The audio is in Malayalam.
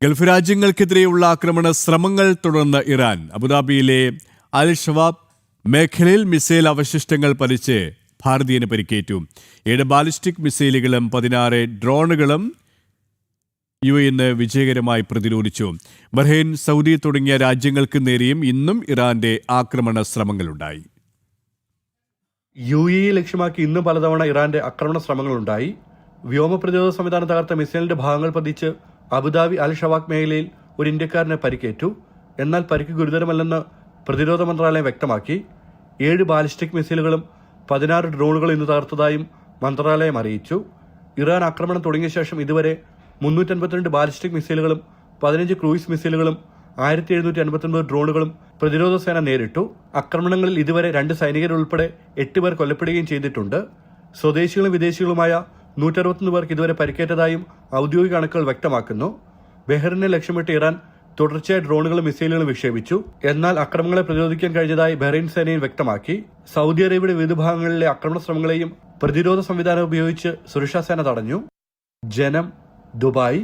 ഗൾഫ് രാജ്യങ്ങൾക്കെതിരെയുള്ള ആക്രമണ ശ്രമങ്ങൾ തുടർന്ന് ഇറാൻ അബുദാബിയിലെ അൽ ഷവാബ് മേഖലയിൽ മിസൈൽ അവശിഷ്ടങ്ങൾ പതിച്ച് ഭാരതീയന് പരിക്കേറ്റു. 7 ബാലിസ്റ്റിക് മിസൈലുകളും 16 ഡ്രോണുകളും ഇന്ന് വിജയകരമായി പ്രതിരോധിച്ചു. ബഹ്റൈൻ, സൗദി തുടങ്ങിയ രാജ്യങ്ങൾക്ക് നേരെയും ഇന്നും ഇറാന്റെ ആക്രമണ ശ്രമങ്ങളുണ്ടായി. UAE ലക്ഷ്യമാക്കി ഇന്ന് പലതവണ ഇറാന്റെ ആക്രമണ ശ്രമങ്ങളുണ്ടായി. വ്യോമ പ്രതിരോധ സംവിധാനം തകർത്ത മിസൈലിന്റെ ഭാഗങ്ങൾ പതിച്ച് അബുദാബി അൽ ഷവാഖ് മേഖലയിൽ ഒരു ഇന്ത്യക്കാരന് പരിക്കേറ്റു. എന്നാൽ പരിക്ക് ഗുരുതരമല്ലെന്ന് പ്രതിരോധ മന്ത്രാലയം വ്യക്തമാക്കി. 7 ബാലിസ്റ്റിക് മിസൈലുകളും 16 ഡ്രോണുകളും ഇന്ന് തകർത്തതായും മന്ത്രാലയം അറിയിച്ചു. ഇറാൻ ആക്രമണം തുടങ്ങിയ ശേഷം ഇതുവരെ 352 ബാലിസ്റ്റിക് മിസൈലുകളും 15 ക്രൂയിസ് മിസൈലുകളും 1759 ഡ്രോണുകളും പ്രതിരോധ സേന നേരിട്ടു. ആക്രമണങ്ങളിൽ ഇതുവരെ 2 സൈനികരുൾപ്പെടെ 8 പേർ കൊല്ലപ്പെടുകയും ചെയ്തിട്ടുണ്ട്. സ്വദേശികളും വിദേശികളുമായ 161 പേർക്ക് ഇതുവരെ പരിക്കേറ്റതായും ഔദ്യോഗിക കണക്കുകൾ വ്യക്തമാക്കുന്നു. ബഹ്റിനെ ലക്ഷ്യമിട്ട് ഇറാൻ തുടർച്ചയായ ഡ്രോണുകളും മിസൈലുകളും വിക്ഷേപിച്ചു. എന്നാൽ ആക്രമണങ്ങളെ പ്രതിരോധിക്കാൻ കഴിഞ്ഞതായി ബഹ്റൈൻ സേനയും വ്യക്തമാക്കി. സൗദി അറേബ്യയുടെ വിവിധ ഭാഗങ്ങളിലെ ആക്രമണ ശ്രമങ്ങളെയും പ്രതിരോധ സംവിധാനം ഉപയോഗിച്ച് സുരക്ഷാ സേന തടഞ്ഞു. ജനം, ദുബായ്.